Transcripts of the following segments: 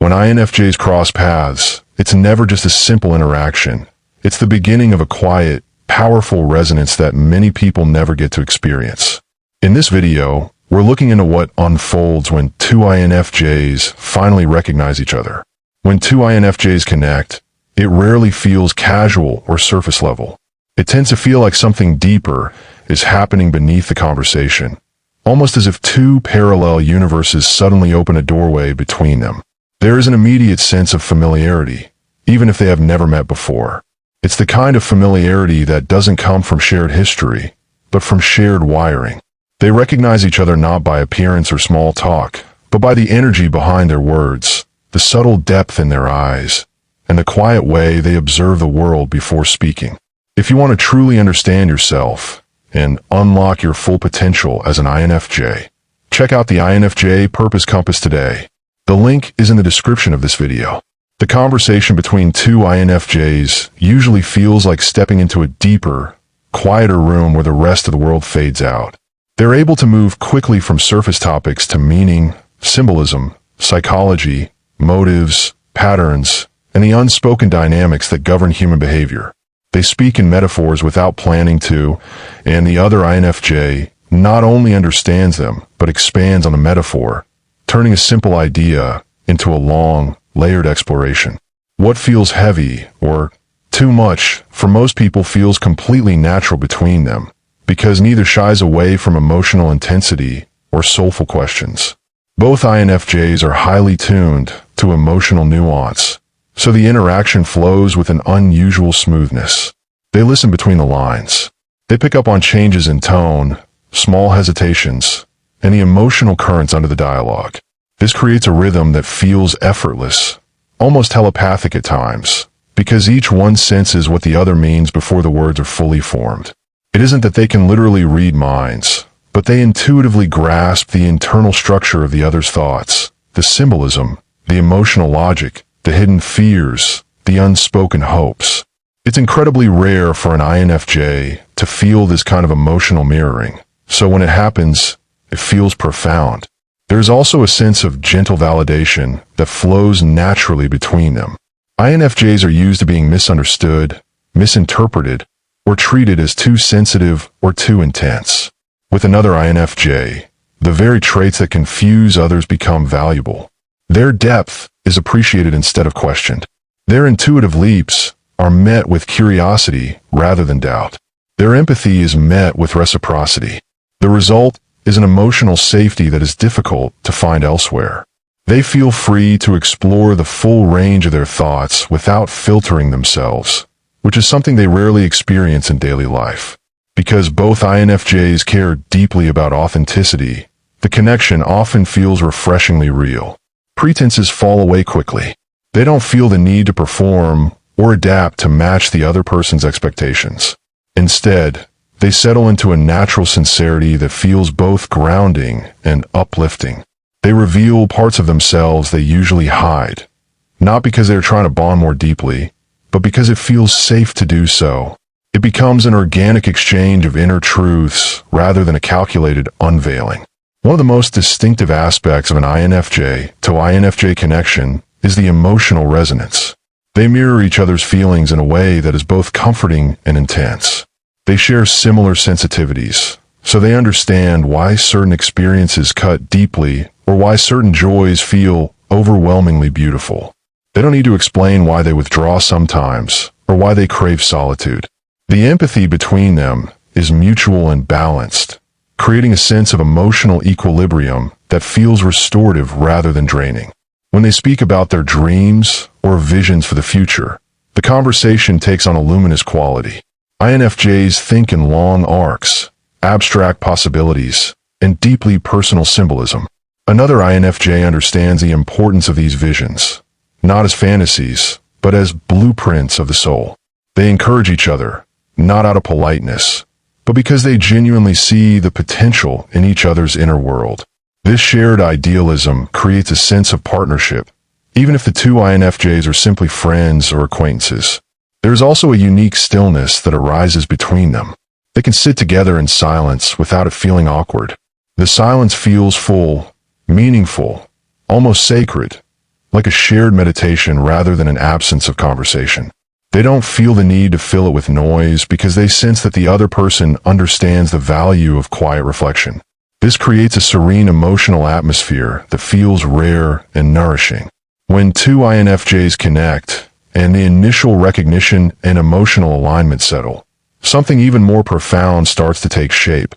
When INFJs cross paths, it's never just a simple interaction. It's the beginning of a quiet, powerful resonance that many people never get to experience. In this video, we're looking into what unfolds when two INFJs finally recognize each other. When two INFJs connect, it rarely feels casual or surface level. It tends to feel like something deeper is happening beneath the conversation, almost as if two parallel universes suddenly open a doorway between them. There is an immediate sense of familiarity, even if they have never met before. It's the kind of familiarity that doesn't come from shared history, but from shared wiring. They recognize each other not by appearance or small talk, but by the energy behind their words, the subtle depth in their eyes, and the quiet way they observe the world before speaking. If you want to truly understand yourself and unlock your full potential as an INFJ, check out the INFJ Purpose Compass today. The link is in the description of this video. The conversation between two INFJs usually feels like stepping into a deeper, quieter room where the rest of the world fades out. They're able to move quickly from surface topics to meaning, symbolism, psychology, motives, patterns, and the unspoken dynamics that govern human behavior. They speak in metaphors without planning to, and the other INFJ not only understands them, but expands on the metaphor, turning a simple idea into a long, layered exploration. What feels heavy or too much for most people feels completely natural between them, because neither shies away from emotional intensity or soulful questions. Both INFJs are highly tuned to emotional nuance, so the interaction flows with an unusual smoothness. They listen between the lines. They pick up on changes in tone, small hesitations, and the emotional currents under the dialogue. This creates a rhythm that feels effortless, almost telepathic at times, because each one senses what the other means before the words are fully formed. It isn't that they can literally read minds, but they intuitively grasp the internal structure of the other's thoughts, the symbolism, the emotional logic, the hidden fears, the unspoken hopes. It's incredibly rare for an INFJ to feel this kind of emotional mirroring, so when it happens, it feels profound. There's also a sense of gentle validation that flows naturally between them. INFJs are used to being misunderstood, misinterpreted, or treated as too sensitive or too intense. With another INFJ, the very traits that confuse others become valuable. Their depth is appreciated instead of questioned. Their intuitive leaps are met with curiosity rather than doubt. Their empathy is met with reciprocity. The result is an emotional safety that is difficult to find elsewhere. They feel free to explore the full range of their thoughts without filtering themselves, which is something they rarely experience in daily life. Because both INFJs care deeply about authenticity, the connection often feels refreshingly real. Pretenses fall away quickly. They don't feel the need to perform or adapt to match the other person's expectations. Instead, they settle into a natural sincerity that feels both grounding and uplifting. They reveal parts of themselves they usually hide, not because they're trying to bond more deeply, but because it feels safe to do so. It becomes an organic exchange of inner truths rather than a calculated unveiling. One of the most distinctive aspects of an INFJ to INFJ connection is the emotional resonance. They mirror each other's feelings in a way that is both comforting and intense. They share similar sensitivities, so they understand why certain experiences cut deeply or why certain joys feel overwhelmingly beautiful. They don't need to explain why they withdraw sometimes or why they crave solitude. The empathy between them is mutual and balanced, creating a sense of emotional equilibrium that feels restorative rather than draining. When they speak about their dreams or visions for the future, the conversation takes on a luminous quality. INFJs think in long arcs, abstract possibilities, and deeply personal symbolism. Another INFJ understands the importance of these visions, not as fantasies, but as blueprints of the soul. They encourage each other, not out of politeness, but because they genuinely see the potential in each other's inner world. This shared idealism creates a sense of partnership, even if the two INFJs are simply friends or acquaintances. There is also a unique stillness that arises between them. They can sit together in silence without it feeling awkward. The silence feels full, meaningful, almost sacred, like a shared meditation rather than an absence of conversation. They don't feel the need to fill it with noise because they sense that the other person understands the value of quiet reflection. This creates a serene emotional atmosphere that feels rare and nourishing. When two INFJs connect, and the initial recognition and emotional alignment settle, something even more profound starts to take shape,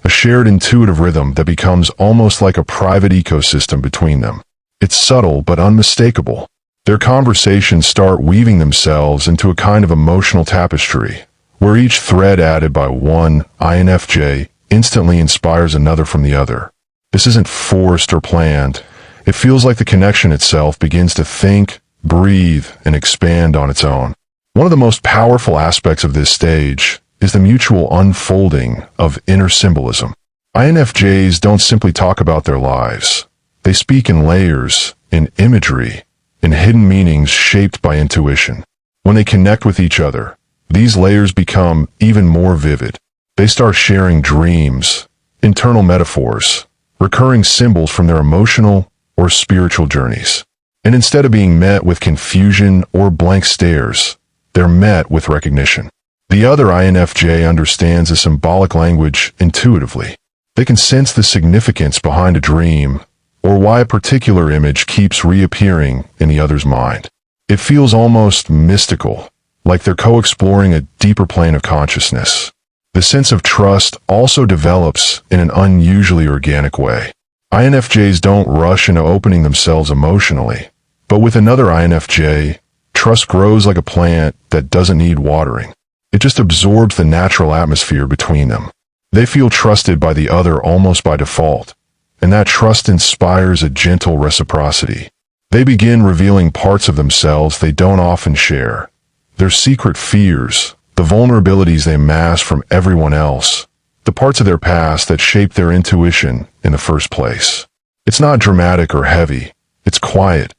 a shared intuitive rhythm that becomes almost like a private ecosystem between them. It's subtle but unmistakable. Their conversations start weaving themselves into a kind of emotional tapestry, where each thread added by one INFJ instantly inspires another from the other. This isn't forced or planned. It feels like the connection itself begins to think, breathe, and expand on its own. One of the most powerful aspects of this stage is the mutual unfolding of inner symbolism. INFJs don't simply talk about their lives. They speak in layers, in imagery, in hidden meanings shaped by intuition. When they connect with each other, these layers become even more vivid. They start sharing dreams, internal metaphors, recurring symbols from their emotional or spiritual journeys. And instead of being met with confusion or blank stares, they're met with recognition. The other INFJ understands the symbolic language intuitively. They can sense the significance behind a dream, or why a particular image keeps reappearing in the other's mind. It feels almost mystical, like they're co-exploring a deeper plane of consciousness. The sense of trust also develops in an unusually organic way. INFJs don't rush into opening themselves emotionally, but with another INFJ, trust grows like a plant that doesn't need watering. It just absorbs the natural atmosphere between them. They feel trusted by the other almost by default, and that trust inspires a gentle reciprocity. They begin revealing parts of themselves they don't often share, their secret fears, the vulnerabilities they mask from everyone else, the parts of their past that shaped their intuition in the first place. It's not dramatic or heavy. It's quiet,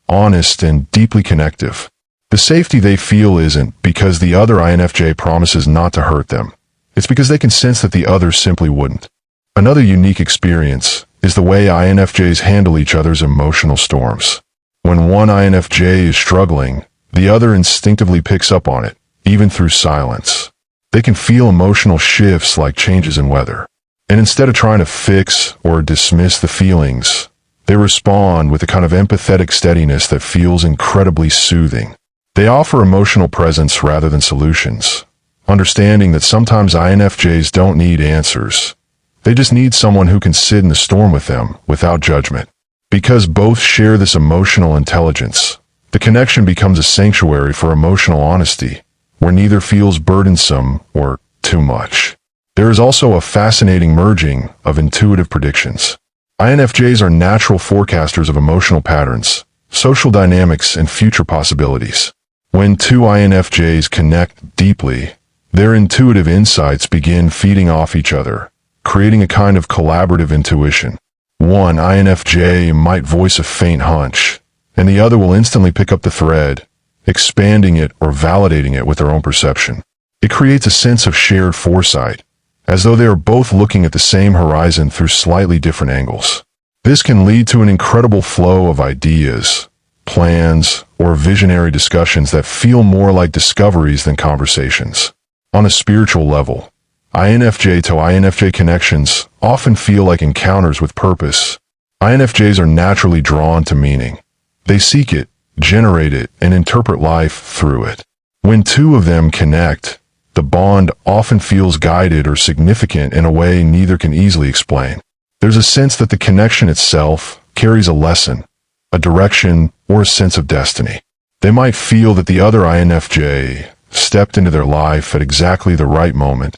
honest, and deeply connective. The safety they feel isn't because the other INFJ promises not to hurt them. It's because they can sense that the other simply wouldn't. Another unique experience is the way INFJs handle each other's emotional storms. When one INFJ is struggling, the other instinctively picks up on it, even through silence. They can feel emotional shifts like changes in weather. And instead of trying to fix or dismiss the feelings, they respond with a kind of empathetic steadiness that feels incredibly soothing. They offer emotional presence rather than solutions, understanding that sometimes INFJs don't need answers. They just need someone who can sit in the storm with them without judgment. Because both share this emotional intelligence, the connection becomes a sanctuary for emotional honesty, where neither feels burdensome or too much. There is also a fascinating merging of intuitive predictions. INFJs are natural forecasters of emotional patterns, social dynamics, and future possibilities. When two INFJs connect deeply, their intuitive insights begin feeding off each other, creating a kind of collaborative intuition. One INFJ might voice a faint hunch, and the other will instantly pick up the thread, expanding it or validating it with their own perception. It creates a sense of shared foresight, as though they are both looking at the same horizon through slightly different angles. This can lead to an incredible flow of ideas, plans, or visionary discussions that feel more like discoveries than conversations. On a spiritual level, INFJ to INFJ connections often feel like encounters with purpose. INFJs are naturally drawn to meaning. They seek it, generate it, and interpret life through it. When two of them connect, the bond often feels guided or significant in a way neither can easily explain. There's a sense that the connection itself carries a lesson, a direction, or a sense of destiny. They might feel that the other INFJ stepped into their life at exactly the right moment,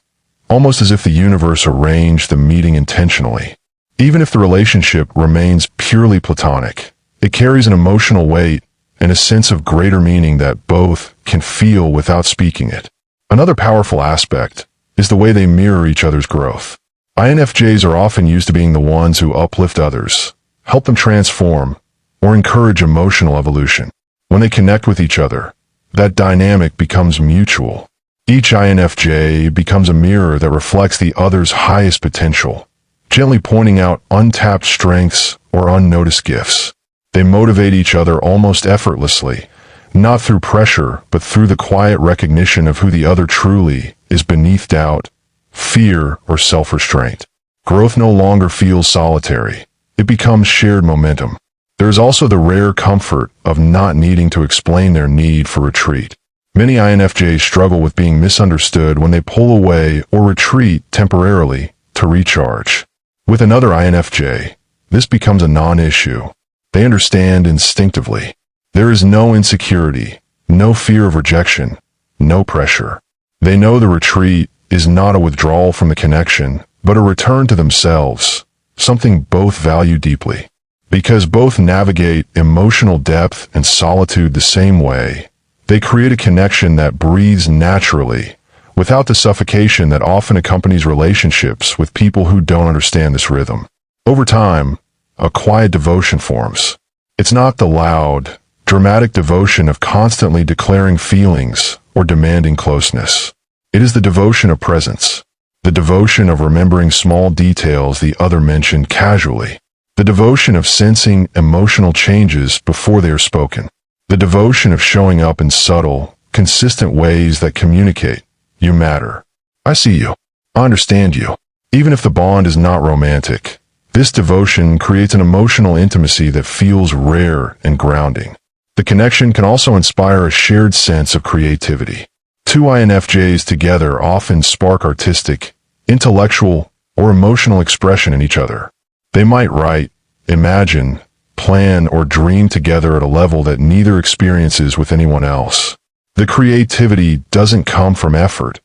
almost as if the universe arranged the meeting intentionally. Even if the relationship remains purely platonic, it carries an emotional weight and a sense of greater meaning that both can feel without speaking it. Another powerful aspect is the way they mirror each other's growth. INFJs are often used to being the ones who uplift others, help them transform, or encourage emotional evolution. When they connect with each other, that dynamic becomes mutual. Each INFJ becomes a mirror that reflects the other's highest potential, gently pointing out untapped strengths or unnoticed gifts. They motivate each other almost effortlessly, not through pressure, but through the quiet recognition of who the other truly is beneath doubt, fear, or self-restraint. Growth no longer feels solitary. It becomes shared momentum. There is also the rare comfort of not needing to explain their need for retreat. Many INFJs struggle with being misunderstood when they pull away or retreat temporarily to recharge. With another INFJ, this becomes a non-issue. They understand instinctively. There is no insecurity, no fear of rejection, no pressure. They know the retreat is not a withdrawal from the connection, but a return to themselves, something both value deeply. Because both navigate emotional depth and solitude the same way, they create a connection that breathes naturally, without the suffocation that often accompanies relationships with people who don't understand this rhythm. Over time, a quiet devotion forms. It's not the loud, dramatic devotion of constantly declaring feelings or demanding closeness. It is the devotion of presence, the devotion of remembering small details the other mentioned casually, the devotion of sensing emotional changes before they are spoken, the devotion of showing up in subtle, consistent ways that communicate, "You matter. I see you. I understand you." Even if the bond is not romantic, this devotion creates an emotional intimacy that feels rare and grounding. The connection can also inspire a shared sense of creativity. Two INFJs together often spark artistic, intellectual, or emotional expression in each other. They might write, imagine, plan, or dream together at a level that neither experiences with anyone else. The creativity doesn't come from effort.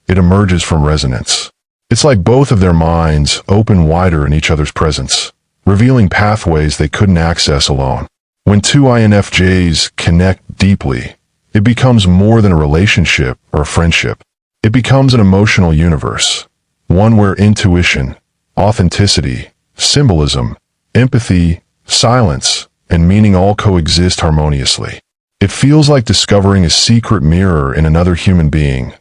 It emerges from resonance. It's like both of their minds open wider in each other's presence, revealing pathways they couldn't access alone. When two INFJs connect deeply, it becomes more than a relationship or a friendship. It becomes an emotional universe, one where intuition, authenticity, symbolism, empathy, silence, and meaning all coexist harmoniously. It feels like discovering a secret mirror in another human being,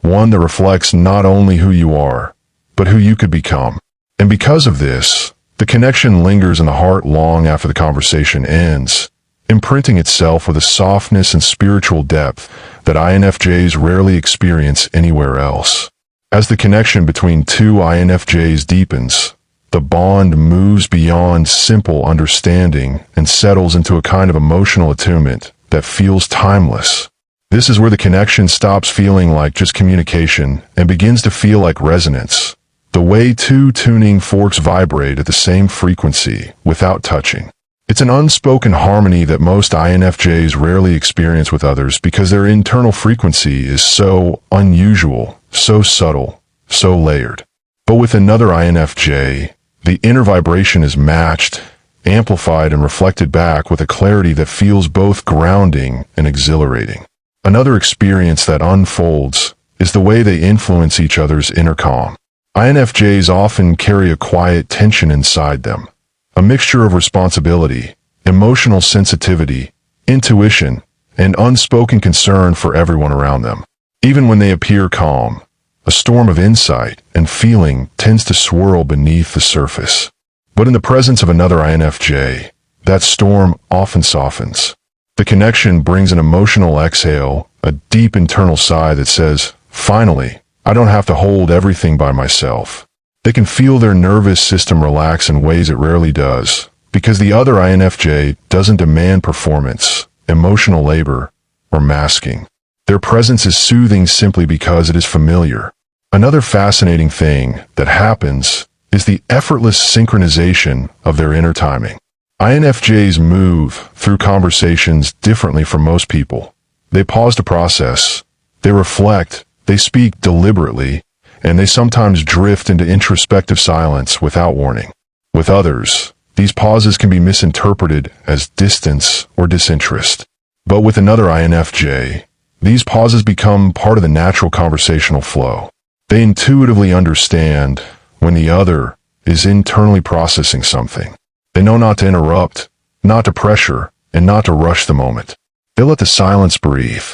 one that reflects not only who you are, but who you could become. And because of this, the connection lingers in the heart long after the conversation ends, imprinting itself with a softness and spiritual depth that INFJs rarely experience anywhere else. As the connection between two INFJs deepens, the bond moves beyond simple understanding and settles into a kind of emotional attunement that feels timeless. This is where the connection stops feeling like just communication and begins to feel like resonance, the way two tuning forks vibrate at the same frequency without touching. It's an unspoken harmony that most INFJs rarely experience with others because their internal frequency is so unusual, so subtle, so layered. But with another INFJ, the inner vibration is matched, amplified, and reflected back with a clarity that feels both grounding and exhilarating. Another experience that unfolds is the way they influence each other's inner calm. INFJs often carry a quiet tension inside them, a mixture of responsibility, emotional sensitivity, intuition, and unspoken concern for everyone around them. Even when they appear calm, a storm of insight and feeling tends to swirl beneath the surface. But in the presence of another INFJ, that storm often softens. The connection brings an emotional exhale, a deep internal sigh that says, "Finally, I don't have to hold everything by myself." They can feel their nervous system relax in ways it rarely does, because the other INFJ doesn't demand performance, emotional labor, or masking. Their presence is soothing simply because it is familiar. Another fascinating thing that happens is the effortless synchronization of their inner timing. INFJs move through conversations differently from most people. They pause to process, they reflect, they speak deliberately, and they sometimes drift into introspective silence without warning. With others, these pauses can be misinterpreted as distance or disinterest. But with another INFJ, these pauses become part of the natural conversational flow. They intuitively understand when the other is internally processing something. They know not to interrupt, not to pressure, and not to rush the moment. They let the silence breathe.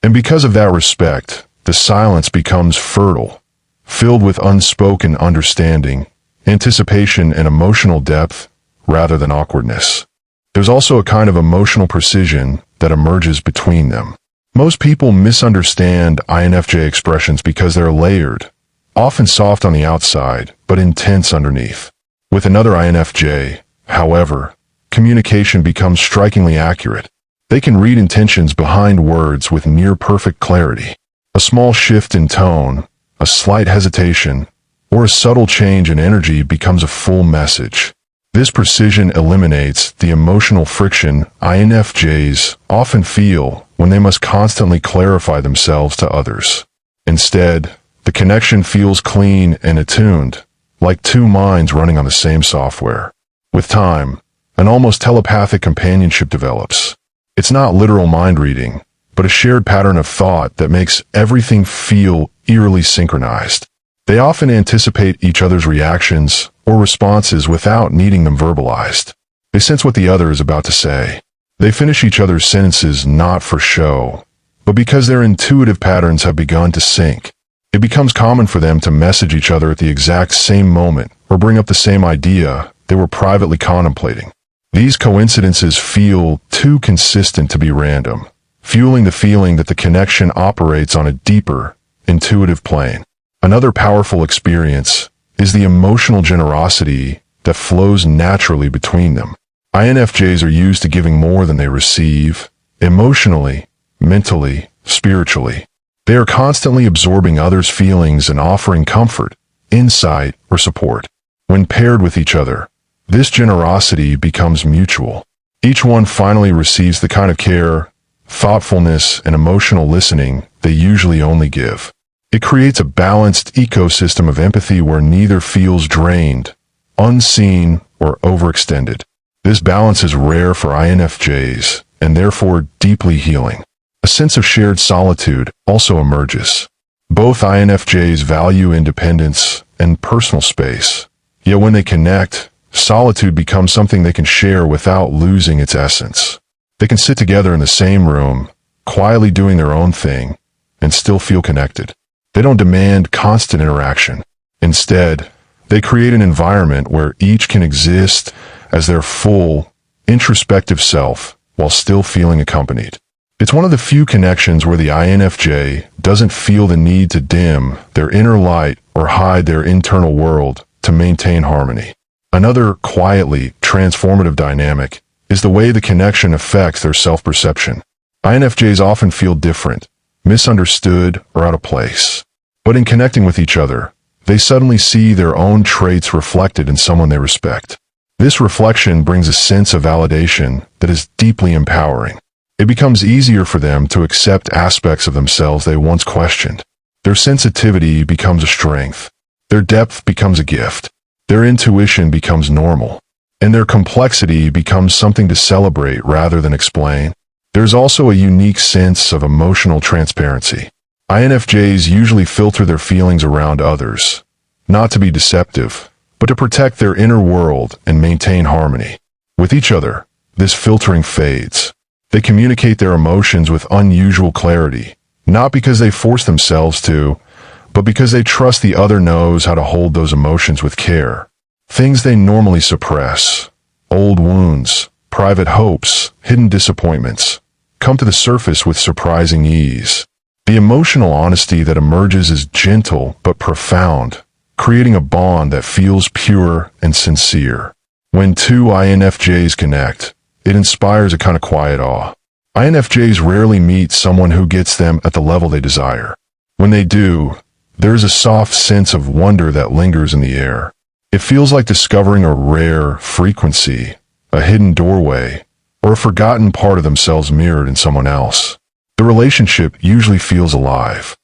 And because of that respect, the silence becomes fertile, filled with unspoken understanding, anticipation, and emotional depth rather than awkwardness. There's also a kind of emotional precision that emerges between them. Most people misunderstand INFJ expressions because they're layered, often soft on the outside, but intense underneath. With another INFJ, however, communication becomes strikingly accurate. They can read intentions behind words with near-perfect clarity. A small shift in tone, a slight hesitation, or a subtle change in energy becomes a full message. This precision eliminates the emotional friction INFJs often feel when they must constantly clarify themselves to others. Instead, the connection feels clean and attuned, like two minds running on the same software. With time, an almost telepathic companionship develops. It's not literal mind reading, but a shared pattern of thought that makes everything feel eerily synchronized. They often anticipate each other's reactions or responses without needing them verbalized. They sense what the other is about to say. They finish each other's sentences not for show, but because their intuitive patterns have begun to sync. It becomes common for them to message each other at the exact same moment or bring up the same idea they were privately contemplating. These coincidences feel too consistent to be random, fueling the feeling that the connection operates on a deeper, intuitive plane. Another powerful experience is the emotional generosity that flows naturally between them. INFJs are used to giving more than they receive, emotionally, mentally, spiritually. They are constantly absorbing others' feelings and offering comfort, insight, or support. When paired with each other, this generosity becomes mutual. Each one finally receives the kind of care, thoughtfulness, and emotional listening they usually only give. It creates a balanced ecosystem of empathy where neither feels drained, unseen, or overextended. This balance is rare for INFJs and therefore deeply healing. A sense of shared solitude also emerges. Both INFJs value independence and personal space, yet when they connect, solitude becomes something they can share without losing its essence. They can sit together in the same room, quietly doing their own thing, and still feel connected. They don't demand constant interaction. Instead, they create an environment where each can exist as their full, introspective self while still feeling accompanied. It's one of the few connections where the INFJ doesn't feel the need to dim their inner light or hide their internal world to maintain harmony. Another quietly transformative dynamic is the way the connection affects their self-perception. INFJs often feel different, misunderstood, or out of place. But in connecting with each other, they suddenly see their own traits reflected in someone they respect. This reflection brings a sense of validation that is deeply empowering. It becomes easier for them to accept aspects of themselves they once questioned. Their sensitivity becomes a strength. Their depth becomes a gift. Their intuition becomes normal. And their complexity becomes something to celebrate rather than explain. There's also a unique sense of emotional transparency. INFJs usually filter their feelings around others, not to be deceptive, but to protect their inner world and maintain harmony. With each other, this filtering fades. They communicate their emotions with unusual clarity, not because they force themselves to, but because they trust the other knows how to hold those emotions with care. Things they normally suppress, old wounds, private hopes, hidden disappointments, come to the surface with surprising ease. The emotional honesty that emerges is gentle but profound, creating a bond that feels pure and sincere. When two INFJs connect, it inspires a kind of quiet awe. INFJs rarely meet someone who gets them at the level they desire. When they do, there's a soft sense of wonder that lingers in the air. It feels like discovering a rare frequency, a hidden doorway, or a forgotten part of themselves mirrored in someone else. The relationship usually feels alive.